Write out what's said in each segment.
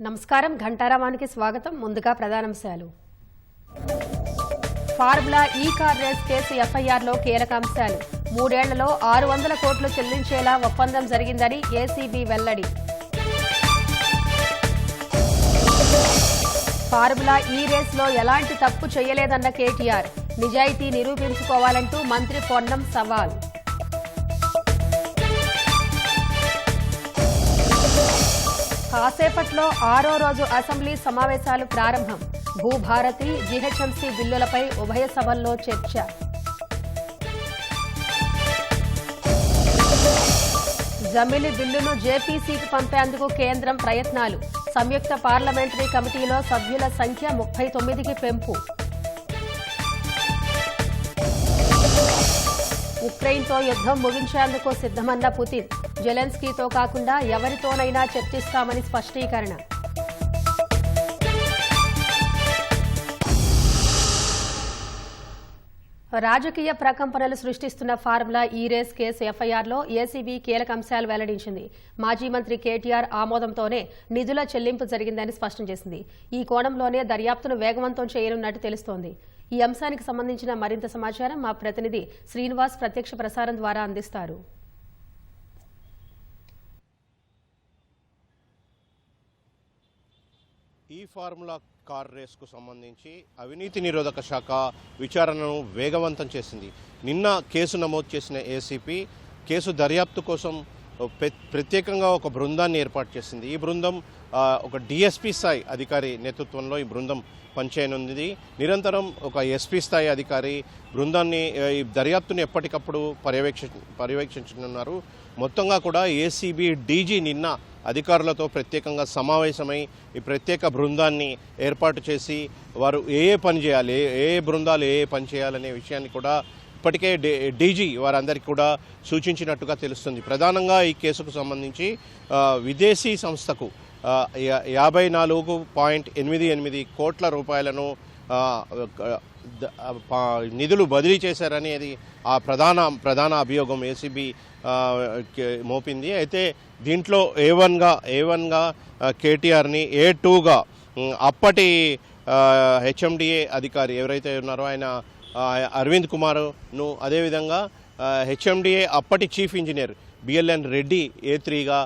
నమస్కారం ఘంటారావానికి స్వాగతం. ముందుగా ప్రధానాంశాలు. ఫార్ములా ఈ కార్ రేస్ కేసు ఎఫ్ఐఆర్లో కీలక అంశాలు. 3 ఏళ్లలో 600 కోట్లు చెల్లించేలా ఒప్పందం జరిగిందని ఏసీబీ వెల్లడి. ఫార్ములా ఈ రేస్లో ఎలాంటి తప్పు చేయలేదన్న కేటీఆర్. నిజాయితీ నిరూపించుకోవాలంటూ మంత్రి పొన్నం సవాల్. కాసేపట్లో 6వ రోజు అసెంబ్లీ సమావేశాలు ప్రారంభం. భూభారతి, జీహెచ్ఎంసీ బిల్లులపై ఉభయ సభల్లో చర్చ. జమిలి బిల్లును జేపీసీకి పంపేందుకు కేంద్రం ప్రయత్నాలు. సంయుక్త పార్లమెంటరీ కమిటీలో సభ్యుల సంఖ్య 39కి పెంపు. ఉక్రెయిన్తో యుద్ధం ముగించేందుకు సిద్ధమన్న పుతిన్. జెలెన్స్కీతో కాకుండా ఎవరితోనైనా చర్చిస్తామని స్పష్టీకరణ. రాజకీయ ప్రకంపనలు సృష్టిస్తున్న ఫార్ములా ఈ రేస్ కేసు ఎఫ్ఐఆర్లో ఏసీబీ కీలక అంశాలు వెల్లడించింది. మాజీ మంత్రి కేటీఆర్ ఆమోదంతోనే నిధుల చెల్లింపు జరిగిందని స్పష్టం చేసింది. ఈ కోణంలోనే దర్యాప్తును వేగవంతం చేయనున్నట్టు తెలుస్తోంది. ఈ అంశానికి సంబంధించిన మరింత సమాచారం మా ప్రతినిధి శ్రీనివాస్ ప్రత్యక్ష ప్రసారం ద్వారా అందిస్తారు. ఈ ఫార్ములా కార్ రేస్కు సంబంధించి అవినీతి నిరోధక శాఖ విచారణను వేగవంతం చేసింది. నిన్న కేసు నమోదు చేసిన ఏసీపీ కేసు దర్యాప్తు కోసం ప్రత్యేకంగా ఒక బృందాన్ని ఏర్పాటు చేసింది. ఈ బృందం ఒక డిఎస్పీ స్థాయి అధికారి నేతృత్వంలో ఈ బృందం పనిచేయనుంది. నిరంతరం ఒక ఎస్పీ స్థాయి అధికారి బృందాన్ని ఈ దర్యాప్తును ఎప్పటికప్పుడు పర్యవేక్షించనున్నారు. మొత్తంగా కూడా ఏసీబీ డీజీ నిన్న అధికారులతో ప్రత్యేకంగా సమావేశమై ఈ ప్రత్యేక బృందాన్ని ఏర్పాటు చేసి వారు ఏ పని చేయాలి, ఏ బృందాలు ఏ పని చేయాలనే విషయాన్ని కూడా ఇప్పటికే డీజీ వారందరికీ కూడా సూచించినట్టుగా తెలుస్తుంది. ప్రధానంగా ఈ కేసుకు సంబంధించి విదేశీ సంస్థకు 54.88 కోట్ల రూపాయలను నిధులు బదిలీ చేశారనేది ఆ ప్రధాన అభియోగం ఏసీబీ మోపింది. అయితే దీంట్లో ఏ1గా కేటీఆర్ని, ఏ2గా అప్పటి హెచ్ఎండిఏ అధికారి ఎవరైతే ఉన్నారో ఆయన అరవింద్ కుమార్ను, అదేవిధంగా హెచ్ఎండిఏ అప్పటి చీఫ్ ఇంజనీర్ బిఎల్ఎన్ రెడ్డి ఏ3గా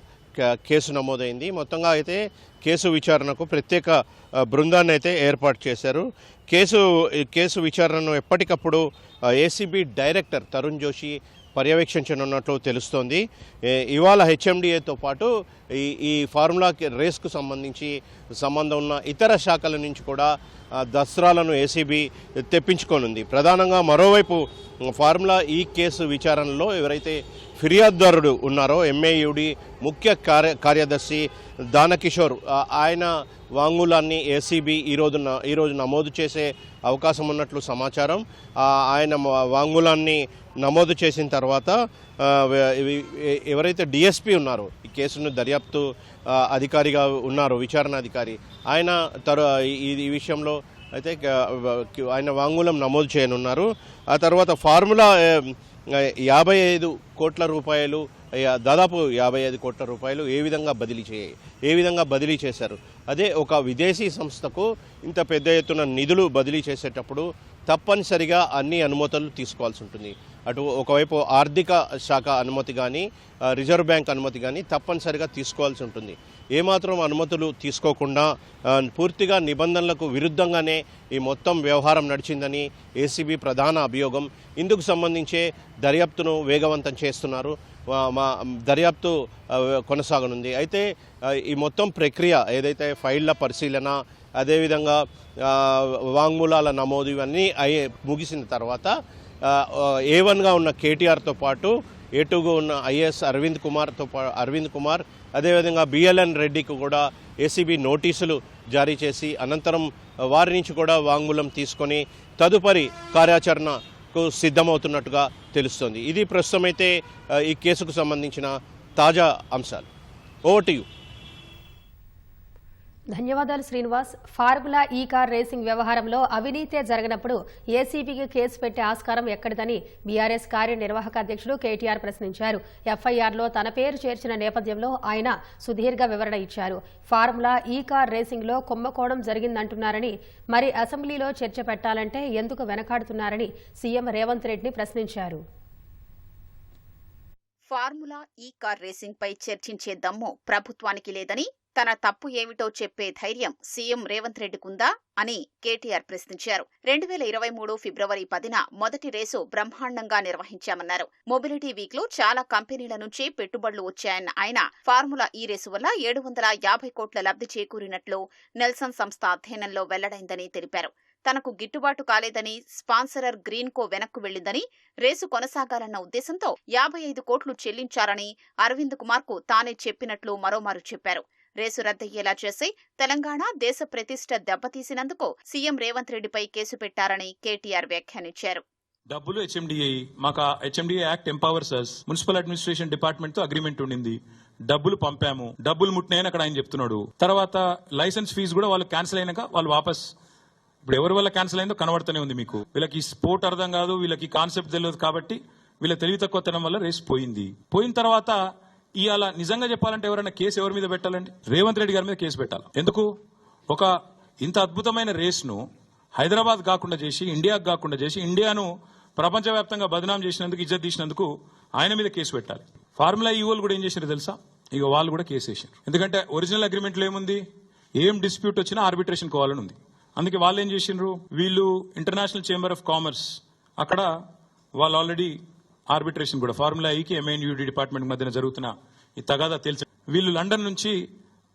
కేసు నమోదైంది. మొత్తంగా అయితే కేసు విచారణకు ప్రత్యేక బృందాన్ని అయితే ఏర్పాటు చేశారు. కేసు విచారణను ఎప్పటికప్పుడు ఏసీబీ డైరెక్టర్ తరుణ్ జోషి పర్యవేక్షించనున్నట్లు తెలుస్తోంది. ఇవాళ హెచ్ఎండిఏతో పాటు ఈ ఫార్ములా రేస్కు సంబంధించి సంబంధం ఉన్న ఇతర శాఖల నుంచి కూడా దస్త్రాలను ఏసీబీ తెప్పించుకోనుంది. ప్రధానంగా మరోవైపు ఫార్ములా ఈ కేసు విచారణలో ఎవరైతే ఫిర్యాదుదారుడు ఉన్నారో ఎంఏయుడి ముఖ్య కార్యదర్శి దానకిషోర్, ఆయన వాంగ్మూలాన్ని ఏసీబీ ఈరోజు నమోదు చేసే అవకాశం ఉన్నట్లు సమాచారం. ఆయన వాంగ్మూలాన్ని నమోదు చేసిన తర్వాత ఎవరైతే డిఎస్పీ ఉన్నారో, ఈ కేసును దర్యాప్తు అధికారిగా ఉన్నారో, విచారణ అధికారి, ఆయన ఈ విషయంలో అయితే ఆయన వాంగ్మూలం నమోదు చేయనున్నారు. ఆ తర్వాత ఫార్ములా 55 కోట్ల రూపాయలు, దాదాపు 55 కోట్ల రూపాయలు ఏ విధంగా బదిలీ చేశారు. అదే ఒక విదేశీ సంస్థకు ఇంత పెద్ద ఎత్తున నిధులు బదిలీ చేసేటప్పుడు తప్పనిసరిగా అన్ని అనుమతులు తీసుకోవాల్సి ఉంటుంది. అటు ఒకవైపు ఆర్థిక శాఖ అనుమతి కానీ, రిజర్వ్ బ్యాంక్ అనుమతి కానీ తప్పనిసరిగా తీసుకోవాల్సి ఉంటుంది. ఏమాత్రం అనుమతులు తీసుకోకుండా పూర్తిగా నిబంధనలకు విరుద్ధంగానే ఈ మొత్తం వ్యవహారం నడిచిందని ఏసీబీ ప్రధాన అభియోగం. ఇందుకు సంబంధించే దర్యాప్తును వేగవంతం చేస్తున్నారు. దర్యాప్తు కొనసాగనుంది. అయితే ఈ మొత్తం ప్రక్రియ ఏదైతే ఫైళ్ల పరిశీలన, అదేవిధంగా వాంగ్మూలాల నమోదు ఇవన్నీ ముగిసిన తర్వాత ఏ1గా ఉన్న కేటీఆర్తో పాటు ఏ2గా ఉన్న ఐఏఎస్ అరవింద్ కుమార్ అదేవిధంగా బిఎల్ఎన్ రెడ్డికి కూడా ఏసీబీ నోటీసులు జారీ చేసి అనంతరం వారి నుంచి కూడా వాంగ్మూలం తీసుకొని తదుపరి కార్యాచరణకు సిద్ధమవుతున్నట్టుగా తెలుస్తోంది. ఇది ప్రస్తుతం అయితే ఈ కేసుకు సంబంధించిన తాజా అంశాలు. Over to you. ధన్యవాదాలు శ్రీనివాస్. ఫార్ములా ఈ కార్ రేసింగ్ వ్యవహారంలో అవినీతే జరగనప్పుడు ఏసీబీకి కేసు పెట్టే ఆస్కారం ఎక్కడిదని బీఆర్ఎస్ కార్యనిర్వాహక అధ్యక్షుడు కేటీఆర్ ప్రశ్నించారు. ఎఫ్ఐఆర్లో తన పేరు చేర్చిన నేపథ్యంలో ఆయన సుదీర్ఘ వివరణ ఇచ్చారు. ఫార్ములా ఈ కార్ రేసింగ్లో కుంభకోణం జరిగిందంటున్నారని, మరి అసెంబ్లీలో చర్చ పెట్టాలంటే ఎందుకు వెనకాడుతున్నారని సీఎం రేవంత్ రెడ్డిని ప్రశ్నించారు. ఫార్ములా ఈ కార్ రేసింగ్ పై చర్చించే దమ్ము ప్రభుత్వానికి లేదని, తన తప్పు ఏమిటో చెప్పే ధైర్యం సీఎం రేవంత్ రెడ్డికుందా అని కేటీఆర్ ప్రశ్నించారు. 2023 ఫిబ్రవరి 10న మొదటి రేసు బ్రహ్మాండంగా నిర్వహించామన్నారు. మొబిలిటీ వీక్ లో చాలా కంపెనీల నుంచి పెట్టుబడులు వచ్చాయన్న ఆయన, ఫార్ములా ఈ రేసు వల్ల 750 కోట్ల లబ్ధి చేకూరినట్లు నెల్సన్ సంస్థ అధ్యయనంలో వెల్లడైందని తెలిపారు. తనకు గిట్టుబాటు కాలేదని, స్పాన్సరర్ గ్రీన్ కో వెనక్కు వెళ్లిందని, రేసు కొనసాగాలన్న ఉద్దేశంతో 55 కోట్లు చెల్లించారని అరవింద్ కుమార్ కు తానే చెప్పినట్లు మరోమారు చెప్పారు. రేసు రద్దయ్యేలా చేసి తెలంగాణ దేశ ప్రతిష్ఠ దెబ్బతీసినందుకు సీఎం రేవంత్ రెడ్డిపై కేసు పెట్టారని కేటీఆర్ వ్యాఖ్యానించారు. డబ్బులు హెచ్ఎండిఏ, మాకు హెచ్ఎండిఏ యాక్ట్ ఎంపవర్స్ అస్. మున్సిపల్ అడ్మినిస్ట్రేషన్ డిపార్ట్మెంట్ తో అగ్రిమెంట్ ఉండింది, డబ్బులు పంపాము, డబ్బులు ముట్టినాయని అక్కడ ఆయన చెప్తున్నాడు. తర్వాత లైసెన్స్ ఫీజు కూడా వాళ్ళు క్యాన్సిల్ అయినాక వాళ్ళు వాపస్, ఇప్పుడు ఎవరి వల్ల క్యాన్సిల్ అయిందో కనబడుతూనే ఉంది మీకు. వీళ్ళకి స్పోర్ట్ అర్థం కాదు, వీళ్ళకి కాన్సెప్ట్ తెలియదు, కాబట్టి వీళ్ళ తెలివి తక్కువతనం వల్ల రేసు పోయింది. పోయిన తర్వాత ఇవాళ నిజంగా చెప్పాలంటే ఎవరైనా కేసు ఎవరి మీద పెట్టాలండి? రేవంత్ రెడ్డి గారి మీద కేసు పెట్టాలి. ఎందుకు? ఒక ఇంత అద్భుతమైన రేస్ను హైదరాబాద్ కాకుండా చేసి, ఇండియాకు కాకుండా చేసి, ఇండియాను ప్రపంచవ్యాప్తంగా బదనాం చేసినందుకు, ఇజ్జత్ తీసినందుకు ఆయన మీద కేసు పెట్టాలి. ఫార్ములా ఈ వాళ్ళు కూడా ఏం చేశారు తెలుసా? ఇక వాళ్ళు కూడా కేసు వేసారు. ఎందుకంటే ఒరిజినల్ అగ్రిమెంట్లో ఏముంది? ఏం డిస్ప్యూట్ వచ్చినా ఆర్బిట్రేషన్ కోవాలని ఉంది. అందుకే వాళ్ళు ఏం చేసిండ్రు? వీళ్ళు ఇంటర్నేషనల్ చేంబర్ ఆఫ్ కామర్స్, అక్కడ వాళ్ళు ఆల్రెడీ ఆర్బిట్రేషన్ కూడా ఫార్ములా ఈకి ఎంఎన్యూడి డిపార్ట్మెంట్ మధ్యన జరుగుతున్న ఈ తగాదా తెలిసి వీళ్ళు లండన్ నుంచి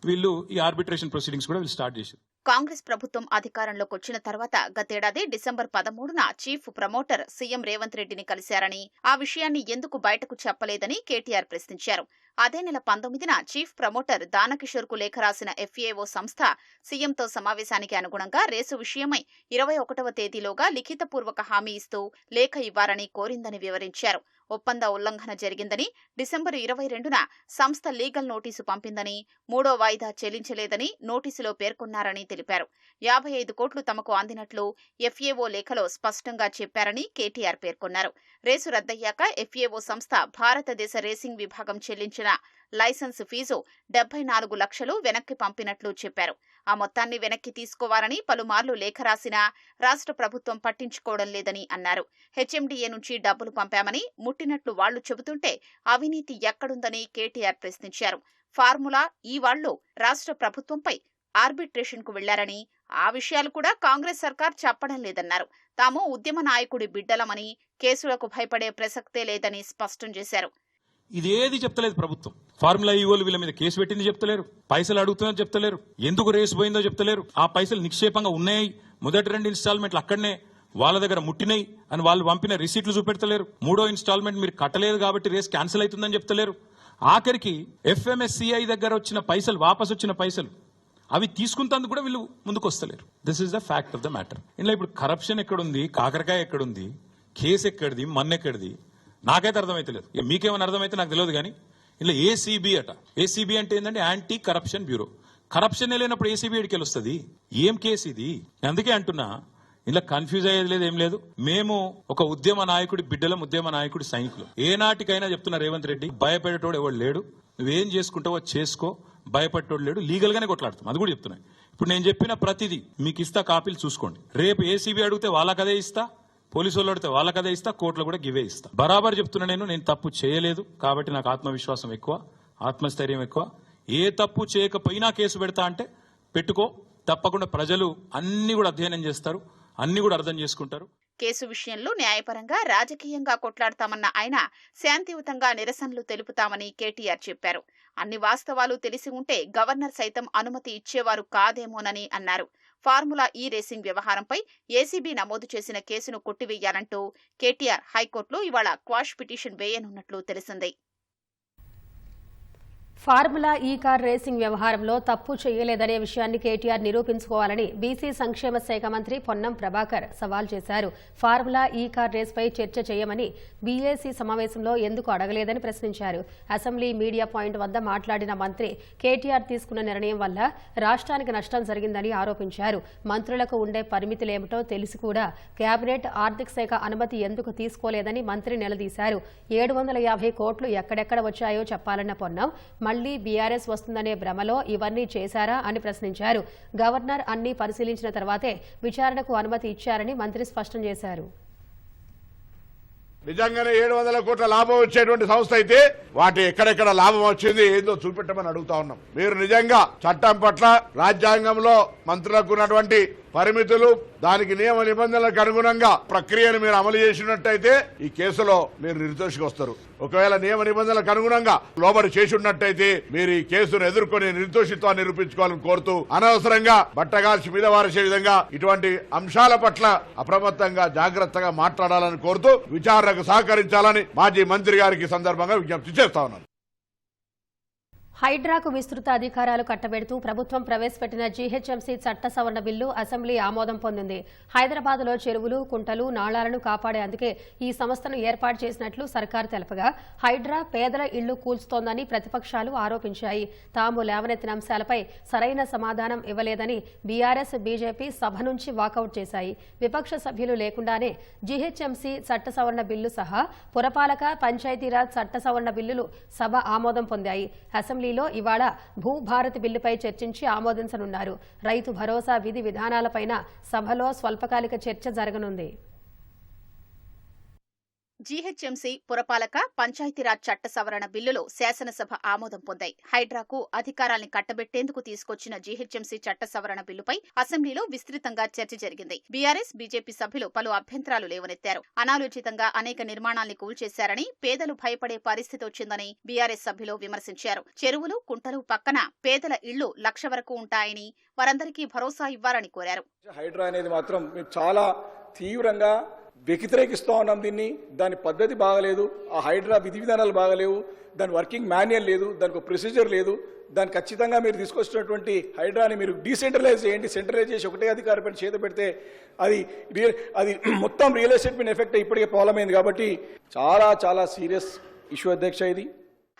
వీళ్ళు ఈ ఆర్బిట్రేషన్ ప్రొసీడింగ్స్ కూడా వీళ్ళు స్టార్ట్ చేశారు. కాంగ్రెస్ ప్రభుత్వం అధికారంలోకి వచ్చిన తర్వాత గతేడాది డిసెంబర్ 13న చీఫ్ ప్రమోటర్ సీఎం రేవంత్ రెడ్డిని కలిశారని, ఆ విషయాన్ని ఎందుకు బయటకు చెప్పలేదని కేటీఆర్ ప్రశ్నించారు. అదే నెల 19న చీఫ్ ప్రమోటర్ దానకిషోర్ కు లేఖ రాసిన ఎఫ్ఏఓ సంస్థ సీఎంతో సమావేశానికి అనుగుణంగా రేసు విషయమై 21వ తేదీలోగా లిఖితపూర్వక హామీ ఇస్తూ లేఖ ఇవ్వాలని కోరిందని వివరించారు. ఒప్పంద ఉల్లంఘన జరిగిందని, డిసెంబర్ 22న సంస్థ లీగల్ నోటీసు పంపిందని, 3వ వాయిదా చెల్లించలేదని నోటీసులో పేర్కొన్నారని తెలిపారు. 55 కోట్లు తమకు అందినట్లు ఎఫ్ఏఓ లేఖలో స్పష్టంగా చెప్పారని కేటీఆర్ పేర్కొన్నారు. రేసు రద్దయ్యాక ఎఫ్ఏఓ సంస్థ భారతదేశ రేసింగ్ విభాగం చెల్లించిన లైసెన్స్ ఫీజు 74 లక్షలు వెనక్కి పంపినట్లు చెప్పారు. ఆ మొత్తాన్ని వెనక్కి తీసుకోవాలని పలుమార్లు లేఖ రాసినా రాష్ట్ర ప్రభుత్వం పట్టించుకోవడం లేదని అన్నారు. హెచ్ఎండిఏ నుంచి డబ్బులు పంపామని ముట్టినట్లు వాళ్లు చెబుతుంటే అవినీతి ఎక్కడుందని కేటీఆర్ ప్రశ్నించారు. ఫార్ములా ఈ వాళ్లు రాష్ట్ర ప్రభుత్వంపై ఆర్బిట్రేషన్ కు వెళ్లారని, ఆ విషయాలు కూడా కాంగ్రెస్ సర్కార్ చెప్పడం లేదన్నారు. తాము ఉద్యమ నాయకుడి బిడ్డలమని, కేసులకు భయపడే ప్రసక్తే లేదని స్పష్టం చేశారు. ఇదేది చెప్తలేదు ప్రభుత్వం. ఫార్ములా ఈ వాళ్ళు వీళ్ళ మీద కేసు పెట్టింది చెప్తలేరు, పైసలు అడుగుతుందో చెప్తలేరు, ఎందుకు రేసు పోయిందో చెప్తలేరు. ఆ పైసలు నిక్షేపంగా ఉన్నాయి, మొదటి 2 ఇన్స్టాల్మెంట్లు అక్కడనే వాళ్ళ దగ్గర ముట్టినాయి అని వాళ్ళు పంపిన రిసీట్లు చూపెడతలేరు. 3వ ఇన్స్టాల్మెంట్ మీరు కట్టలేదు కాబట్టి రేసు క్యాన్సిల్ అవుతుందని చెప్తలేరు. ఆఖరికి ఎఫ్ఎంఎస్సిఐ దగ్గర వచ్చిన పైసలు, వాపసు వచ్చిన పైసలు అవి తీసుకుంటందుకు కూడా వీళ్ళు ముందుకు వస్తలేరు. This is the fact of the matter. ఇందులో ఇప్పుడు కరప్షన్ ఎక్కడుంది, కాకరకాయ ఎక్కడుంది, కేసు ఎక్కడిది, మన్నెక్కడిది నాకైతే అర్థమైతలేదు. మీకేమైనా అర్థమైతే నాకు తెలియదు. కానీ ఇలా ఏసీబీ అట. ఏసీబీ అంటే ఏంటంటే యాంటీ కరప్షన్ బ్యూరో. కరప్షన్ లేనప్పుడు ఏసీబీ ఎడికి వస్తుంది? ఏం కేసు ఇది? అందుకే అంటున్నా, ఇలా కన్ఫ్యూజ్ అయ్యేది లేదు, ఏం లేదు. మేము ఒక ఉద్యమ నాయకుడి బిడ్డలం, ఉద్యమ నాయకుడి సైనికులు. ఏనాటికైనా చెప్తున్నా రేవంత్ రెడ్డి, భయపడేటోడు ఎవడు లేడు, నువ్వేం చేసుకుంటావో చేసుకో, భయపడేటోడు లేడు, లీగల్ గానే కొట్లాడుతాం. అది కూడా చెప్తున్నా. ఇప్పుడు నేను చెప్పిన ప్రతిదీ మీకు ఇస్తా, కాపీలు చూసుకోండి. రేపు ఏసీబీ అడిగితే వాళ్ళకదే ఇస్తా, పోలీసు వాళ్ళు అడిగితే వాళ్ళకదే ఇస్తా, కోర్టులో కూడా గివే ఇస్తా. బరాబర్ చెప్తున్నా, నేను తప్పు చేయలేదు కాబట్టి నాకు ఆత్మవిశ్వాసం ఎక్కువ, ఆత్మస్థైర్యం ఎక్కువ. ఏ తప్పు చేయకపోయినా కేసు పెడతా అంటే పెట్టుకో, తప్పకుండా ప్రజలు అన్ని కూడా అధ్యయనం చేస్తారు, అన్ని కూడా అర్థం చేసుకుంటారు. కేసు విషయంలో న్యాయపరంగా, రాజకీయంగా కొట్లాడతామన్న ఆయన శాంతియుతంగా నిరసనలు తెలుపుతామని కేటీఆర్ చెప్పారు. అన్ని వాస్తవాలు తెలిసి ఉంటే గవర్నర్ సైతం అనుమతి ఇచ్చేవారు కాదేమోనని అన్నారు. ఫార్ములా ఈ రేసింగ్ వ్యవహారంపై ఏసీబీ నమోదు చేసిన కేసును కొట్టివేయాలంటూ కేటీఆర్ హైకోర్టులో ఇవాళ క్వాష్ పిటిషన్ వేయనున్నట్లు తెలిసింది. ఫార్ములా ఈ కార్ రేసింగ్ వ్యవహారంలో తప్పు చేయలేదనే విషయాన్ని కేటీఆర్ నిరూపించుకోవాలని బీసీ సంక్షేమ శాఖ మంత్రి పొన్నం ప్రభాకర్ సవాల్ చేశారు. ఫార్ములా ఈ కార్ రేస్పై చర్చ చేయమని బీఏసీ సమావేశంలో ఎందుకు అడగలేదని ప్రశ్నించారు. అసెంబ్లీ మీడియా పాయింట్ వద్ద మాట్లాడిన మంత్రి కేటీఆర్ తీసుకున్న నిర్ణయం వల్ల రాష్ట్రానికి నష్టం జరిగిందని ఆరోపించారు. మంత్రులకు ఉండే పరిమితులేమిటో తెలిసి కూడా కేబినెట్ ఆర్థిక శాఖ అనుమతి ఎందుకు తీసుకోలేదని మంత్రి నిలదీశారు. 750 కోట్లు ఎక్కడెక్కడ వచ్చాయో చెప్పాలన్న పొన్నం మళ్లీ బీఆర్ఎస్ వస్తుందనే భ్రమలో ఇవన్నీ చేశారా అని ప్రశ్నించారు. గవర్నర్ అన్ని పరిశీలించిన తర్వాతే విచారణకు అనుమతి ఇచ్చారని మంత్రి స్పష్టం చేశారు. నిజంగానే 700 కోట్ల లాభం వచ్చేటువంటి సంస్థ అయితే వాటి ఎక్కడెక్కడ లాభం వచ్చింది ఏందో చూపెట్టమని అడుగుతా ఉన్నాం. మీరు నిజంగా చట్టం పట్ల రాజ్యాంగంలో మంత్రులకు ఉన్నటువంటి పరిమితులు దానికి నియమ నిబంధనలకు అనుగుణంగా ప్రక్రియను మీరు అమలు చేసినట్టయితే ఈ కేసులో మీరు నిర్దోషిగా వస్తారు. ఒకవేళ నియమ నిబంధనలకు అనుగుణంగా లోబడి చేసి ఉన్నట్టయితే మీరు ఈ కేసును ఎదుర్కొని నిర్దోషిత్వాన్ని నిరూపించుకోవాలని కోరుతూ అనవసరంగా బట్టగాల్చి మీద వారేసే విధంగా ఇటువంటి అంశాల పట్ల అప్రమత్తంగా జాగ్రత్తగా మాట్లాడాలని కోరుతూ విచారణకు సహకరించాలని మాజీ మంత్రి గారికి సందర్భంగా విజ్ఞప్తి చేస్తా ఉన్నాను. హైడ్రాకు విస్తృత అధికారాలు కట్టబెడుతూ ప్రభుత్వం ప్రవేశపెట్టిన జీహెచ్ఎంసీ చట్ట సవరణ బిల్లు అసెంబ్లీ ఆమోదం పొందింది. హైదరాబాద్లో చెరువులు, కుంటలు, నాళాలను కాపాడేందుకే ఈ సంస్థను ఏర్పాటు చేసినట్లు సర్కారు తెలపగా హైడ్రా పేదల ఇళ్లు కూల్చుతోందని ప్రతిపక్షాలు ఆరోపించాయి. తాము లేవనెత్తిన అంశాలపై సరైన సమాధానం ఇవ్వలేదని బీఆర్ఎస్, బీజేపీ సభ నుంచి వాకౌట్ చేశాయి. విపక్ష సభ్యులు లేకుండానే జీహెచ్ఎంసీ చట్ట సవరణ బిల్లు సహా పురపాలక, పంచాయతీరాజ్ చట్ట సవరణ బిల్లులు సభ ఆమోదం పొందాయి. అసెంబ్లీలో ఇవాళ భూభారతి బిల్లుపై చర్చించి ఆమోదించనున్నారు. రైతు భరోసా విధి విధానాలపైన సభలో స్వల్పకాలిక చర్చ జరగనుంది. జీహెచ్ఎంసీ, పురపాలక, పంచాయతీరాజ్ చట్ట సవరణ బిల్లులు శాసనసభ ఆమోదం పొందాయి. హైడ్రాకు అధికారాల్ని కట్టబెట్టేందుకు తీసుకొచ్చిన జీహెచ్ఎంసీ చట్ట సవరణ బిల్లుపై అసెంబ్లీలో విస్తృతంగా చర్చ జరిగింది. బీఆర్ఎస్, బీజేపీ సభ్యులు పలు అభ్యంతరాలు లేవనెత్తారు. అనాలోచితంగా అనేక నిర్మాణాల్ని కూల్చేశారని, పేదలు భయపడే పరిస్థితి వచ్చిందని బీఆర్ఎస్ సభ్యులు విమర్శించారు. చెరువులు, కుంటలు పక్కన పేదల ఇళ్లు 1,00,000 వరకు ఉంటాయని, వారందరికీ భరోసా ఇవ్వాలని కోరారు. హైడ్రా అనేది మాత్రం మేము చాలా తీవ్రంగా వ్యతిరేకిస్తూ ఉన్నాం. దాని పద్ధతి బాగలేదు, ఆ హైడ్రా విధి విధానాలు బాగలేవు, దాని వర్కింగ్ మాన్యువల్ లేదు, దానికి ఒక ప్రొసీజర్ లేదు. దాన్ని ఖచ్చితంగా మీరు తీసుకొచ్చినటువంటి హైడ్రాని మీరు డీసెంట్రలైజ్ చేయండి. సెంట్రలైజ్ చేసి ఒకటే అధికారి పైన చేత పెడితే అది మొత్తం రియల్ ఎస్టేట్ మీద ఎఫెక్ట్ ఇప్పటికే ప్రాబ్లం అయింది. కాబట్టి చాలా చాలా సీరియస్ ఇష్యూ అధ్యక్ష ఇది.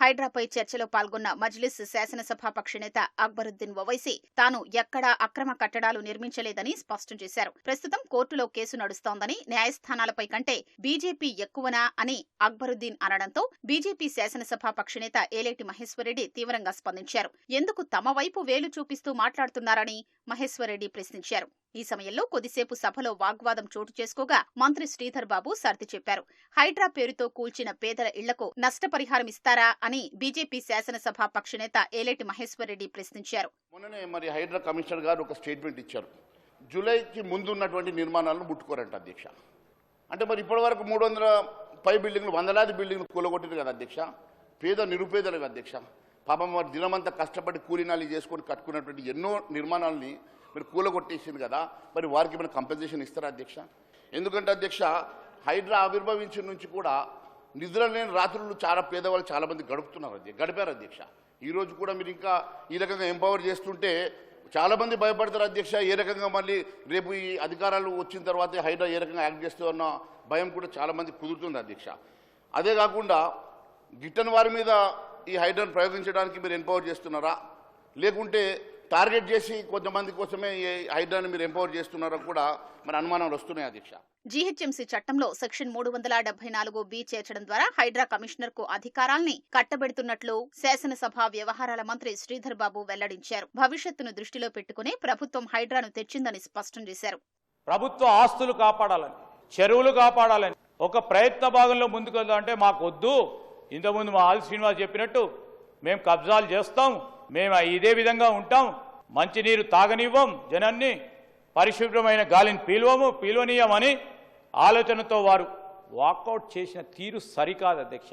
హైడ్రాపై చర్చలో పాల్గొన్న మజ్లిస్ శాసనసభాపక్ష నేత అక్బరుద్దీన్ ఓవైసీ తాను ఎక్కడా అక్రమ కట్టడాలు నిర్మించలేదని స్పష్టం చేశారు. ప్రస్తుతం కోర్టులో కేసు నడుస్తోందని, న్యాయస్థానాలపై కంటే బీజేపీ ఎక్కువనా అని అక్బరుద్దీన్ అనడంతో బీజేపీ శాసనసభాపక్ష నేత ఏలేటి మహేశ్వరరెడ్డి తీవ్రంగా స్పందించారు. ఎందుకు తమ వైపు వేలు చూపిస్తూ మాట్లాడుతున్నారని మహేశ్వరరెడ్డి ప్రశ్నించారు. ఈ సమయంలో కొద్దిసేపు సభలో వాగ్వాదం చోటు చేసుకోగా మంత్రి శ్రీధర్ బాబు సర్ది చెప్పారు. హైడ్రా పేరుతో కూల్చిన పేదల ఇళ్లకు నష్టపరిహారం ఇస్తారా అని బీజేపీ శాసనసభ పక్ష నేత ఏలేటి మహేశ్వరరెడ్డి ప్రశ్నించారు. మొన్ననే మరి హైడ్రా కమిషనర్ గారు ఒక స్టేట్మెంట్ ఇచ్చారు. జూలైకి ముందు ఉన్నటువంటి నిర్మాణాలను ముట్టుకోరంట అధ్యక్ష. అంటే మరి ఇప్పటి వరకు 300 పై బిల్డింగ్లు, వందలాది బిల్డింగ్లు కూలగొట్టింది కదా అధ్యక్ష. నిరుపేదలకు అధ్యక్ష. పాపం వారు దినమంతా కష్టపడి కూలీనాలు చేసుకొని కట్టుకున్నటువంటి ఎన్నో నిర్మాణాలని మీరు కూలగొట్టేసింది కదా. మరి వారికి ఏమైనా కంపెన్సేషన్ ఇస్తారా అధ్యక్ష? ఎందుకంటే అధ్యక్ష, హైడ్రా ఆవిర్భవించిన నుంచి కూడా నిద్ర లేని రాత్రులు చాలా పేదవాళ్ళు చాలా మంది గడిపారు అధ్యక్ష. ఈ రోజు కూడా మీరు ఇంకా ఈ రకంగా ఎంపవర్ చేస్తుంటే చాలా మంది భయపడతారు అధ్యక్ష. ఏ రకంగా మళ్ళీ రేపు ఈ అధికారాలు వచ్చిన తర్వాత హైడ్రా ఏ రకంగా యాక్ట్ చేస్తూ ఉన్న భయం కూడా చాలా మంది కుదురుతుంది అధ్యక్ష. అదే కాకుండా గిట్టని వారి మీద ఈ హైడ్రాను ప్రయోగించడానికి మీరు ఎంపవర్ చేస్తున్నారా, లేకుంటే టార్గెట్ చేసి కొంతమంది కోసమే ఈ హైడ్రాని మీరు ఎంపవర్ చేస్తున్నారో కూడా మన అనుమానాలు వస్తున్నాయి అధ్యక్ష. జీహెచ్ఎంసీ చట్టంలో సెక్షన్ 374B చేర్చడం ద్వారా హైడ్రా కమిషనర్ కు అధికారాల్ని కట్టబెడుతున్నట్లు శాసనసభ వ్యవహారాల మంత్రి శ్రీధర్ బాబు వెల్లడించారు. భవిష్యత్తును దృష్టిలో పెట్టుకుని ప్రభుత్వం హైడ్రాను తెచ్చిందని స్పష్టం చేశారు. ప్రభుత్వ ఆస్తులు కాపాడాలని, చెరువులు కాపాడాలని ఒక ప్రయత్న భాగంలో ముందుకు వెళ్దామంటే మాకు వద్దు. ఇంతకుముందు మా ఆల్ శ్రీనివాస్ చెప్పినట్టు మేము కబ్జాలు చేస్తాం, మేము ఇదే విధంగా ఉంటాం, మంచినీరు తాగనివ్వం, జనాన్ని పరిశుభ్రమైన గాలిని పీల్వనీయమని ఆలోచనతో వారు వాకౌట్ చేసిన తీరు సరికాదు అధ్యక్ష.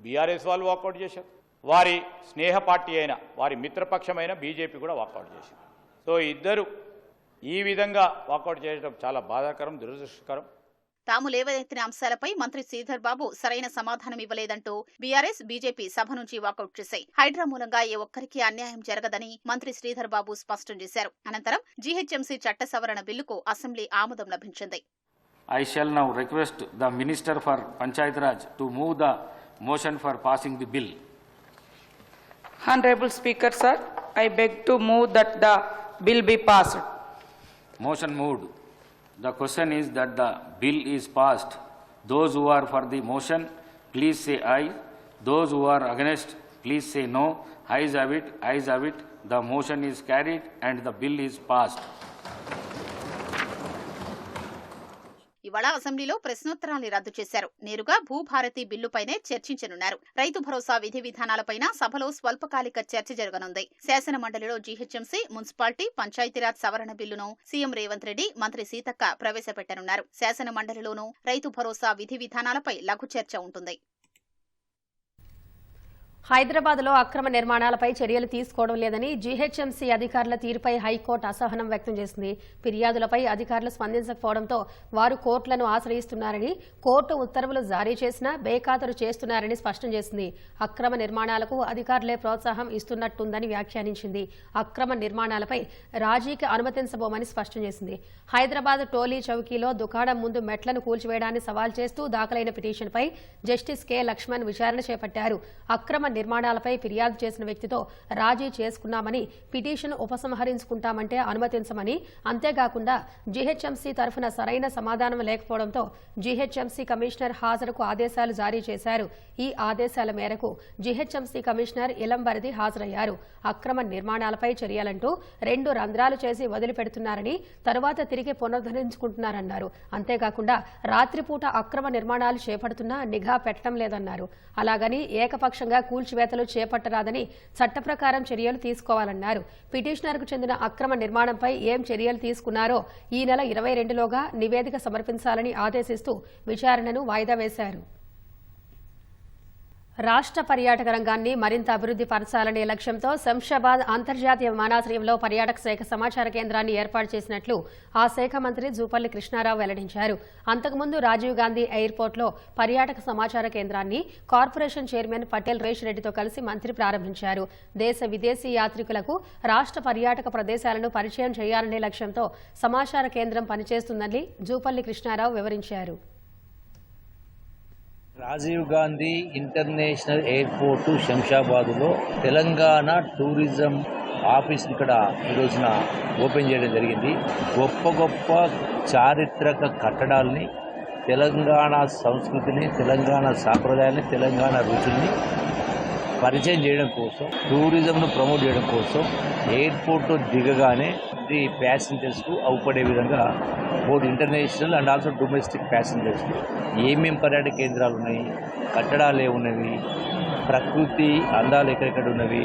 బీఆర్ఎస్ వాళ్ళు వాకౌట్ చేశారు, వారి స్నేహ పార్టీ అయిన, వారి మిత్రపక్షమైన బీజేపీ కూడా వాకౌట్ చేశారు. సో ఇద్దరు ఈ విధంగా వాకౌట్ చేయడం చాలా బాధాకరం, దురదృష్టకరం. తాము లేవనెత్తిన అంశాలపై మంత్రి శ్రీధర్ బాబు సరైన సమాధానం ఇవ్వలేదంటూ బీఆర్ఎస్, బీజేపీ సభ నుంచి వాకౌట్ చేశాయి. హైడ్రా మూలంగా ఏ ఒక్కరికి అన్యాయం జరగదని మంత్రి శ్రీధర్ బాబు స్పష్టం చేశారు. అనంతరం జీహెచ్ఎంసీ చట్ట సవరణ బిల్లుకు అసెంబ్లీ ఆమోదం లభించింది. I shall now request the Minister for Panchayat Raj to move the motion for passing the bill. Honorable Speaker, sir, I beg to move that the bill be passed. Motion moved. The question is that the bill is passed. Those who are for the motion, please say aye. Those who are against, please say no. Ayes have it, ayes have it. The motion is carried and the bill is passed. ఇవాళ అసెంబ్లీలో ప్రశ్నోత్తరాల్ని రద్దు చేశారు. నేరుగా భూభారతి బిల్లుపైనే చర్చించనున్నారు. రైతు భరోసా విధి విధానాలపైన సభలో స్వల్పకాలిక చర్చ జరగనుంది. శాసన మండలిలో జీహెచ్ఎంసీ, మున్సిపాలిటీ, పంచాయతీరాజ్ సవరణ బిల్లును సీఎం రేవంత్ రెడ్డి, మంత్రి సీతక్క ప్రవేశపెట్టనున్నారు. శాసన మండలిలోనూ రైతు భరోసా విధి విధానాలపై లఘు చర్చ ఉంటుంది. హైదరాబాద్లో అక్రమ నిర్మాణాలపై చర్యలు తీసుకోవడం లేదని జీహెచ్ఎంసీ అధికారుల తీరుపై హైకోర్టు అసహనం వ్యక్తం చేసింది. ఫిర్యాదులపై అధికారులు స్పందించకపోవడంతో వారు కోర్టులను ఆశ్రయిస్తున్నారని, కోర్టు ఉత్తర్వులు జారీ చేసినా బేఖాతరు చేస్తున్నారని స్పష్టం చేసింది. అక్రమ నిర్మాణాలకు అధికారులే ప్రోత్సాహం ఇస్తున్నట్టుందని వ్యాఖ్యానించింది. అక్రమ నిర్మాణాలపై రాజీకి అనుమతించబోమని స్పష్టం చేసింది. హైదరాబాద్ టోలీ చౌకీలో దుకాణం ముందు మెట్లను కూల్చివేయడాన్ని సవాల్ చేస్తూ దాఖలైన పిటిషన్పై జస్టిస్ కె లక్ష్మణ్ విచారణ చేపట్టారు. అక్రమ నిర్మాణాలపై ఫిర్యాదు చేసిన వ్యక్తితో రాజీ చేసుకున్నామని, పిటిషన్ ఉపసంహరించుకుంటామంటే అనుమతించమని, అంతేకాకుండా జీహెచ్ఎంసీ తరఫున సరైన సమాధానం లేకపోవడంతో జీహెచ్ఎంసీ కమిషనర్ హాజరుకు ఆదేశాలు జారీ చేశారు. ఈ ఆదేశాల మేరకు జీహెచ్ఎంసీ కమిషనర్ ఇలంబరది హాజరయ్యారు. అక్రమ నిర్మాణాలపై చర్యలంటూ 2 రంధ్రాలు చేసి వదిలిపెడుతున్నారని, తరువాత తిరిగి పునరుద్ధరించుకుంటున్నారన్నారు. అంతేకాకుండా రాత్రిపూట అక్రమ నిర్మాణాలు చేపడుతున్నా నిఘా పెట్టడం లేదన్నారు. అలాగని ఏకపక్షంగా కూల్చివేతలు చేపట్టరాదని, చట్ట ప్రకారం చర్యలు తీసుకోవాలన్నారు. పిటిషనర్కు చెందిన అక్రమ నిర్మాణంపై ఏం చర్యలు తీసుకున్నారో ఈ నెల 22లోగా నివేదిక సమర్పించాలని ఆదేశిస్తూ విచారణను వాయిదా వేశారు. రాష్ట్ర పర్యాటక రంగాన్ని మరింత అభివృద్ధి పరచాలనే లక్ష్యంతో శంషాబాద్ అంతర్జాతీయ విమానాశ్రయంలో పర్యాటక శాఖ సమాచార కేంద్రాన్ని ఏర్పాటు చేసినట్లు ఆ శాఖ మంత్రి జూపల్లి కృష్ణారావు వెల్లడించారు. అంతకుముందు రాజీవ్ గాంధీ ఎయిర్పోర్ట్లో పర్యాటక సమాచార కేంద్రాన్ని కార్పొరేషన్ చైర్మన్ పటేల్ రేష్ రెడ్డితో కలిసి మంత్రి ప్రారంభించారు. దేశ విదేశీ యాత్రికులకు రాష్ట్ర పర్యాటక ప్రదేశాలను పరిచయం చేయాలనే లక్ష్యంతో సమాచార కేంద్రం పనిచేస్తుందని జూపల్లి కృష్ణారావు వివరించారు. రాజీవ్ గాంధీ ఇంటర్నేషనల్ ఎయిర్పోర్టు శంషాబాద్లో తెలంగాణ టూరిజం ఆఫీస్ ఇక్కడ ఈ రోజున ఓపెన్ చేయడం జరిగింది. గొప్ప గొప్ప చారిత్రక కట్టడాలని, తెలంగాణ సంస్కృతిని, తెలంగాణ సాంప్రదాయాన్ని, తెలంగాణ రుచుల్ని పరిచయం చేయడం కోసం, టూరిజంను ప్రమోట్ చేయడం కోసం ఎయిర్పోర్ట్లో దిగగానే ది ప్యాసింజర్స్కు అవుపడే విధంగా both international and also domestic ప్యాసింజర్స్కు ఏమేం పర్యాటక కేంద్రాలు ఉన్నాయి, కట్టడాలు ఏమున్నవి, ప్రకృతి అందాలు ఎక్కడెక్కడ ఉన్నవి,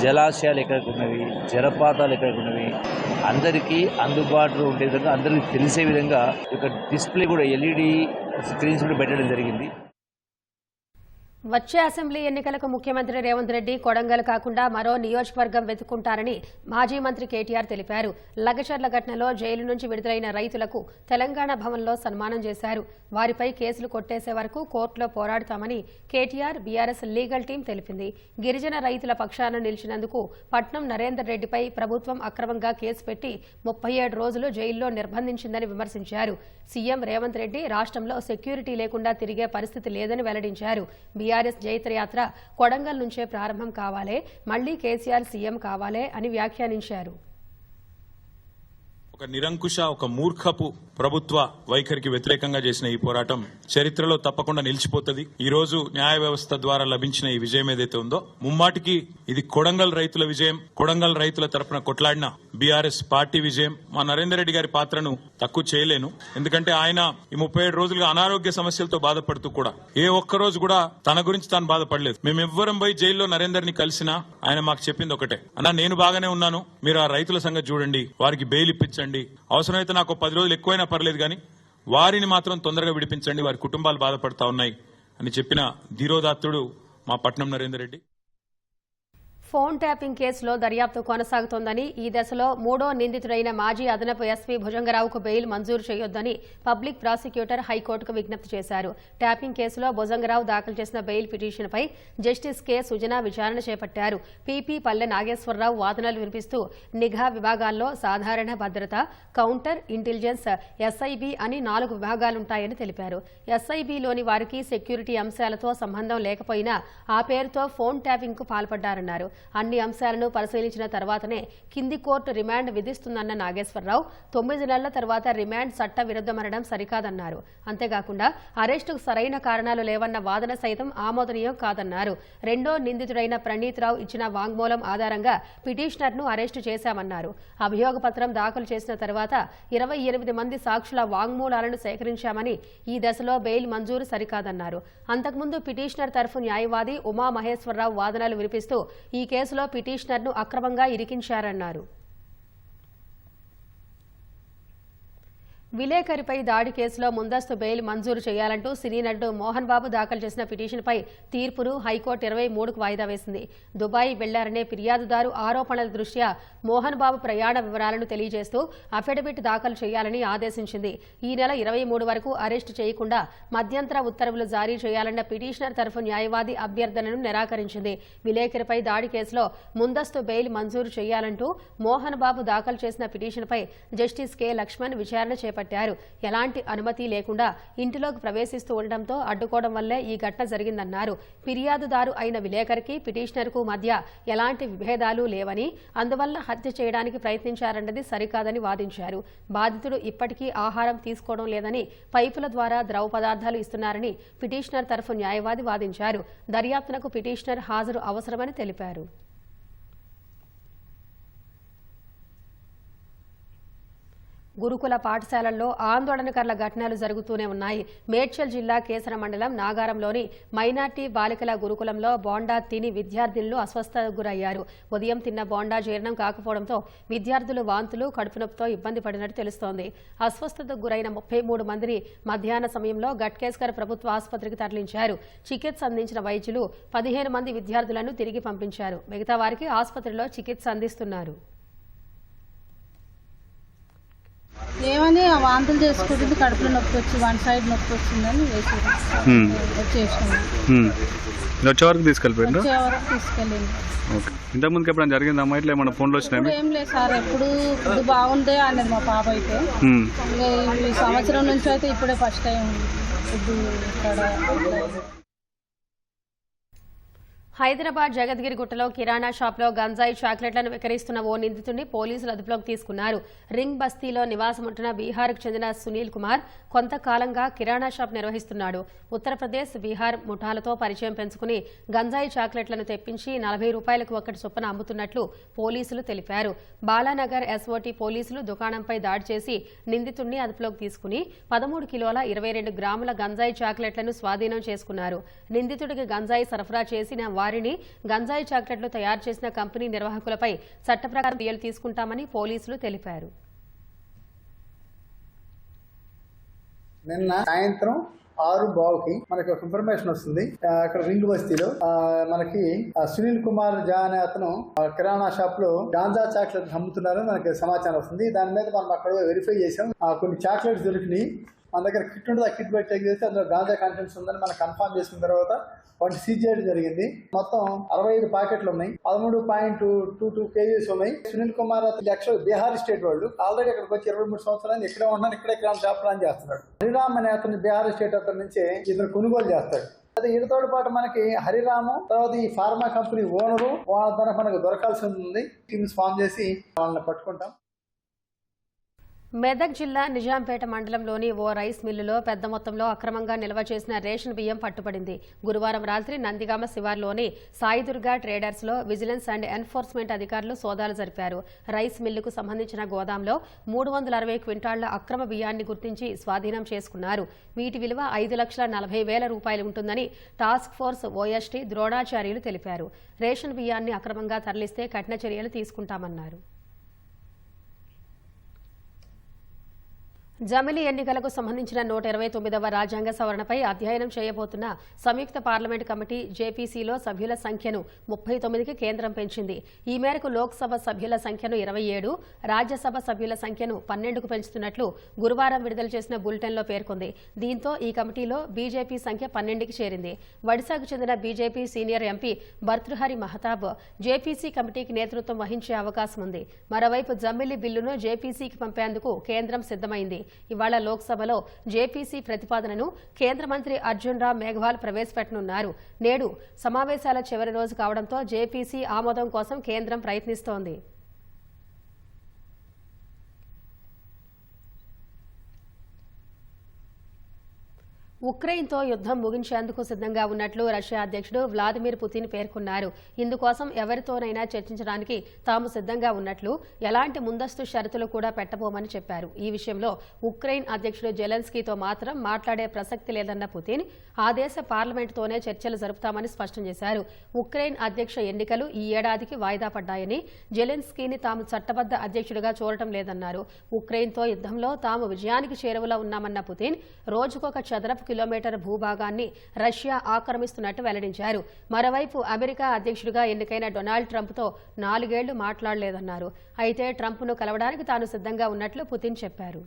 జలాశయాలు ఎక్కడికి ఉన్నవి, జలపాతాలు ఎక్కడికి ఉన్నవి, అందరికీ అందుబాటులో ఉండే విధంగా, అందరికీ తెలిసే విధంగా ఒక డిస్ప్లే కూడా ఎల్ఈడి స్క్రీన్స్ కూడా పెట్టడం జరిగింది. వచ్చే అసెంబ్లీ ఎన్నికలకు ముఖ్యమంత్రి రేవంత్ రెడ్డి కొడంగల్ కాకుండా మరో నియోజకవర్గం వెతుక్కుంటారని మాజీ మంత్రి కేటీఆర్ తెలిపారు. లగచర్ల ఘటనలో జైలు నుంచి విడుదలైన రైతులకు తెలంగాణ భవన్లో సన్మానం చేశారు. వారిపై కేసులు కొట్టేసే వరకు కోర్టులో పోరాడుతామని కేటీఆర్, బీఆర్ఎస్ లీగల్ టీం తెలిపింది. గిరిజన రైతుల పక్షాన నిలిచినందుకు పట్నం నరేందర్ రెడ్డిపై ప్రభుత్వం అక్రమంగా కేసు పెట్టి 37 రోజులు జైల్లో నిర్బంధించిందని విమర్శించారు. సీఎం రేవంత్ రెడ్డి రాష్ట్రంలో సెక్యూరిటీ లేకుండా తిరిగే పరిస్థితి లేదని వెల్లడించారు. బీఆర్ఎస్ జైత్రయాత్ర కొడంగల్ నుంచే ప్రారంభం కావాలే, మళ్లీ కేసీఆర్ సీఎం కావాలే అని వ్యాఖ్యానించారు. ఒక నిరంకుశ, ఒక మూర్ఖపు ప్రభుత్వ వైఖరికి వ్యతిరేకంగా చేసిన ఈ పోరాటం చరిత్రలో తప్పకుండా నిలిచిపోతుంది. ఈ రోజు న్యాయ వ్యవస్థ ద్వారా లభించిన ఈ విజయం ఏదైతే ఉందో ముమ్మాటికి ఇది కొడంగల్ రైతుల విజయం, కొడంగల్ రైతుల తరపున కొట్లాడిన బీఆర్ఎస్ పార్టీ విజయం. మా నరేందర్ రెడ్డి గారి పాత్రను తక్కువ చేయలేను. ఎందుకంటే ఆయన ఈ 37 రోజులుగా అనారోగ్య సమస్యలతో బాధపడుతూ కూడా ఏ ఒక్క రోజు కూడా తన గురించి తాను బాధపడలేదు. మేమెవ్వరం పోయి జైల్లో నరేందర్ ని కలిసినా ఆయన మాకు చెప్పింది ఒకటే, అన్నా నేను బాగానే ఉన్నాను, మీరు ఆ రైతుల సంగతి చూడండి, వారికి బెయిల్ ఇప్పించండి, అవసరమైతే నాకు 10 రోజులు ఎక్కువైనా పర్లేదు కానీ వారిని మాత్రం తొందరగా విడిపించండి, వారి కుటుంబాలు బాధపడతా ఉన్నాయి అని చెప్పిన ధీరోదాత్తుడు మా పట్నం నరేందర్ రెడ్డి. ఫోన్ ట్యాపింగ్ కేసులో దర్యాప్తు కొనసాగుతోందని ఈ దశలో మూడో నిందితుడైన మాజీ అదనపు ఎస్పీ భుజంగరావుకు బెయిల్ మంజూరు చేయొద్దని పబ్లిక్ ప్రాసిక్యూటర్ హైకోర్టుకు విజ్ఞప్తి చేశారు. ట్యాపింగ్ కేసులో భుజంగరావు దాఖలు చేసిన బెయిల్ పిటిషన్పై జస్టిస్ కె సుజనా విచారణ చేపట్టారు. పీపీ పల్లె నాగేశ్వరరావు వాదనలు వినిపిస్తూ నిఘా విభాగాల్లో సాధారణ భద్రత, కౌంటర్, ఇంటెలిజెన్స్, ఎస్ఐబి అని 4 విభాగాలుంటాయని తెలిపారు. ఎస్ఐబిలోని వారికి సెక్యూరిటీ అంశాలతో సంబంధం లేకపోయినా ఆ పేరుతో ఫోన్ ట్యాపింగ్కు పాల్పడ్డారన్నారు. అన్ని అంశాలను పరిశీలించిన తర్వాతనే కింది కోర్టు రిమాండ్ విధిస్తుందన్న నాగేశ్వరరావు 9 నెలల తర్వాత రిమాండ్ చట్ట విరుద్ధమనడం సరికాదన్నారు. అంతేకాకుండా అరెస్టుకు సరైన కారణాలు లేవన్న వాదన సైతం ఆమోదనీయం కాదన్నారు. రెండో నిందితుడైన ప్రణీత్ రావు ఇచ్చిన వాంగ్మూలం ఆధారంగా పిటిషనర్ను అరెస్టు చేశామన్నారు. అభియోగ పత్రం దాఖలు చేసిన తర్వాత 28 మంది సాక్షుల వాంగ్మూలాలను సేకరించామని ఈ దశలో బెయిల్ మంజూరు సరికాదన్నారు. అంతకుముందు పిటిషనర్ తరఫు న్యాయవాది ఉమామహేశ్వరరావు వాదనలు వినిపిస్తూ ఈ కేసులో పిటిషనర్ను అక్రమంగా ఇరికించారన్నారు. విలేకరిపై దాడి కేసులో ముందస్తు బెయిల్ మంజూరు చేయాలంటూ సినీ నటుడు మోహన్ బాబు దాఖలు చేసిన పిటిషన్పై తీర్పును హైకోర్టు 23కు వాయిదా వేసింది. దుబాయ్ వెళ్లారనే ఫిర్యాదుదారు ఆరోపణల దృష్ట్యా మోహన్ బాబు ప్రయాణ వివరాలను తెలియజేస్తూ అఫిడవిట్ దాఖలు చేయాలని ఆదేశించింది. ఈ నెల 23 వరకు అరెస్టు చేయకుండా మధ్యంతర ఉత్తర్వులు జారీ చేయాలన్న పిటిషనర్ తరఫు న్యాయవాది అభ్యర్థనను నిరాకరించింది. విలేకరిపై దాడి కేసులో ముందస్తు బెయిల్ మంజూరు చేయాలంటూ మోహన్ బాబు దాఖలు చేసిన పిటిషన్పై జస్టిస్ కె లక్ష్మణ్ విచారణ చేపట్టారు. ఎలాంటి అనుమతి లేకుండా ఇంటిలోకి ప్రవేశిస్తూ ఉండడంతో అడ్డుకోవడం వల్లే ఈ ఘటన జరిగిందన్నారు. ఫిర్యాదుదారు అయిన విలేకరికి పిటిషనర్కు మధ్య ఎలాంటి విభేదాలు లేవని, అందువల్ల హత్య చేయడానికి ప్రయత్నించారన్నది సరికాదని వాదించారు. బాధితుడు ఇప్పటికీ ఆహారం తీసుకోవడం లేదని, పైపుల ద్వారా ద్రవ పదార్థాలు ఇస్తున్నారని పిటిషనర్ తరఫు న్యాయవాది వాదించారు. దర్యాప్తునకు పిటిషనర్ హాజరు అవసరమని తెలిపారు. గురుకుల పాఠశాలల్లో ఆందోళనకర్ల ఘటనలు జరుగుతూనే ఉన్నాయి. మేడ్చల్ జిల్లా కేసర మండలం నాగారంలోని మైనార్టీ బాలికల గురుకులంలో బోండా తిని విద్యార్థినులు అస్వస్థతకు గురయ్యారు. ఉదయం తిన్న బోండా జీర్ణం కాకపోవడంతో విద్యార్థులు వాంతులు, కడుపు నొప్పితో ఇబ్బంది పడినట్టు తెలుస్తోంది. అస్వస్థతకు గురైన 33 మందిని మధ్యాహ్న సమయంలో గట్కేస్కర్ ప్రభుత్వ ఆసుపత్రికి తరలించారు. చికిత్స అందించిన వైద్యులు 15 మంది విద్యార్థులను తిరిగి పంపించారు. మిగతా వారికి ఆసుపత్రిలో చికిత్స అందిస్తున్నారు. ఏమని వాంతులు చేసుకుంటుంది, కడుపులో నొప్పి వచ్చి 1 సైడ్ నొప్పి వచ్చిందని వచ్చేసాము. వచ్చే వరకు తీసుకెళ్ళిపోయింది. ఓకే. ఇంతకుముందుకు ఎప్పుడైనా జరిగింది అమ్మాయి ఇట్లా ఏమన్నా ఫోన్లో వచ్చినాయి? ఏం లేదు సార్, ఎప్పుడు ఫుడ్ బాగుందే అన్నది మా పాప అయితే. ఈ సంవత్సరం నుంచి అయితే ఇప్పుడే ఫస్ట్ టైం ఫుడ్ ఇక్కడ. హైదరాబాద్ జగద్గిరిగుట్టలో కిరాణా షాప్లో గంజాయి చాక్లెట్లను విక్రయిస్తున్న ఓ నిందితుడిని పోలీసులు అదుపులోకి తీసుకున్నారు. రింగ్ బస్తీలో నివాసముంటున్న బీహార్కు చెందిన సునీల్ కుమార్ కొంతకాలంగా కిరాణా షాప్ నిర్వహిస్తున్నాడు. ఉత్తరప్రదేశ్, బీహార్ ముఠాలతో పరిచయం పెంచుకుని గంజాయి చాక్లెట్లను తెప్పించి 40 రూపాయలకు ఒక్కటి చొప్పున అమ్ముతున్నట్లు పోలీసులు తెలిపారు. బాలానగర్ ఎస్ఓటీ పోలీసులు దుకాణంపై దాడి చేసి నిందితుడిని అదుపులోకి తీసుకుని 13 కిలోల 22 గ్రాముల గంజాయి చాక్లెట్లను స్వాధీనం చేసుకున్నారు. నిందితుడికి గంజాయి సరఫరా చేసిన వారిని, గంజాయి చాక్లెట్లు తయారు చేసిన కంపెనీ నిర్వాహకులపై చట్టప్రకారం చర్యలు తీసుకుంటామని పోలీసులు తెలిపారు. నిన్న సాయంత్రం 6:15కి మనకి ఒక ఇన్ఫర్మేషన్ వస్తుంది. అక్కడ రింగ్ బస్తీలో మనకి సునీల్ కుమార్ జా అనే అతను కిరాణా షాప్ లో గాంజా చాక్లెట్ అమ్ముతున్నారని మనకి సమాచారం వస్తుంది. దాని మీద మనం అక్కడ వెరిఫై చేసాం. కొన్ని చాక్లెట్స్ దొరికినాయి. మన దగ్గర కిట్ ఉంటుంది, ఆ కిట్ బట్టి చెక్ చేస్తే అందులో గాంజా కంటెంట్స్ ఉందని మనం కన్ఫర్మ్ చేసుకున్న తర్వాత వాటిని సీజ్ చేయడం జరిగింది. మొత్తం 65 ప్యాకెట్లు ఉన్నాయి. 13.22 kgs ఉన్నాయి. సునీల్ కుమార్ యాక్చువల్ బీహార్ స్టేట్ వాళ్ళు. ఆల్రెడీ అక్కడికి వచ్చి 23 సంవత్సరాలు ఇక్కడే ఉన్నాను, ఇక్కడే షాప్ రన్ చేస్తున్నాడు. హరిరామ్ అనే అతను బీహార్ స్టేట్ అతని నుంచి ఇతను కొనుగోలు చేస్తాడు. అదే వీటితో పాటు మనకి హరిరాము, తర్వాత ఈ ఫార్మా కంపెనీ ఓనరు వాళ్ళ మనకు దొరకాల్సి ఉంది. టీమ్స్ ఫామ్ చేసి వాళ్ళని పట్టుకుంటాం. మెదక్ జిల్లా నిజాంపేట మండలంలోని ఓ రైస్ మిల్లులో పెద్ద మొత్తంలో అక్రమంగా నిల్వ చేసిన రేషన్ బియ్యం పట్టుబడింది. గురువారం రాత్రి నందిగామ శివార్లోని సాయిదుర్గా ట్రేడర్స్లో విజిలెన్స్ అండ్ ఎన్ఫోర్స్మెంట్ అధికారులు సోదాలు జరిపారు. రైస్ మిల్లుకు సంబంధించిన గోదాంలో 360 క్వింటాళ్ల అక్రమ బియ్యాన్ని గుర్తించి స్వాధీనం చేసుకున్నారు. వీటి విలువ 5,40,000 రూపాయలు ఉంటుందని టాస్క్ ఫోర్స్ ఓఎస్టీ ద్రోణాచార్యులు తెలిపారు. రేషన్ బియ్యాన్ని అక్రమంగా తరలిస్తే కఠిన చర్యలు తీసుకుంటామన్నారు. జమిలీ ఎన్నికలకు సంబంధించిన 129వ రాజ్యాంగ సవరణపై అధ్యయనం చేయబోతున్న సంయుక్త పార్లమెంట్ కమిటీ జేపీసీలో సభ్యుల సంఖ్యను 39కి కేంద్రం పెంచింది. ఈ మేరకు లోక్సభ సభ్యుల సంఖ్యను 27, రాజ్యసభ సభ్యుల సంఖ్యను 12కు పెంచుతున్నట్లు గురువారం విడుదల చేసిన బులెటిన్లో పేర్కొంది. దీంతో ఈ కమిటీలో బీజేపీ సంఖ్య 12కి చేరింది. ఒడిశాకు చెందిన BJP senior MP Bhartrihari Mahtab JPC కమిటీకి నేతృత్వం వహించే అవకాశం ఉంది. మరోవైపు జమిలీ బిల్లును జేపీసీకి పంపేందుకు కేంద్రం సిద్దమైంది. ఇవాళ లోక్సభలో జేపీసీ ప్రతిపాదనను కేంద్ర మంత్రి అర్జున్ రామ్ మేఘవాల్ ప్రవేశపెట్టనున్నారు. నేడు సమావేశాల చివరి రోజు కావడంతో జేపీసీ ఆమోదం కోసం కేంద్రం ప్రయత్నిస్తోంది. ఉక్రెయిన్తో యుద్దం ముగించేందుకు సిద్ధంగా ఉన్నట్లు రష్యా అధ్యక్షుడు వ్లాదిమిర్ పుతిన్ పేర్కొన్నారు. ఇందుకోసం ఎవరితోనైనా చర్చించడానికి తాము సిద్ధంగా ఉన్నట్లు, ఎలాంటి ముందస్తు షరతులు కూడా పెట్టబోమని చెప్పారు. ఈ విషయంలో ఉక్రెయిన్ అధ్యక్షుడు జెలెన్స్కీతో మాత్రం మాట్లాడే ప్రసక్తి లేదన్న పుతిన్ ఆ దేశ పార్లమెంటుతోనే చర్చలు జరుపుతామని స్పష్టం చేశారు. ఉక్రెయిన్ అధ్యక్ష ఎన్నికలు ఈ ఏడాదికి వాయిదా పడ్డాయని, జెలెన్స్కీని తాము చట్టబద్ద అధ్యక్షుడిగా చూడటం లేదన్నారు. ఉక్రెయిన్తో యుద్దంలో తాము విజయానికి చేరువలో ఉన్నామన్న పుతిన్ రోజుకొక చదరపు కిలోమీటర్ భూభాగాన్ని రష్యా ఆక్రమిస్తున్నట్టు వెల్లడించారు. మరోవైపు అమెరికా అధ్యక్షుడిగా ఎన్నికైన డొనాల్డ్ ట్రంప్తో 4 ఏళ్లు మాట్లాడలేదన్నారు. అయితే ట్రంప్ను కలవడానికి తాను సిద్ధంగా ఉన్నట్లు పుతిన్ చెప్పారు.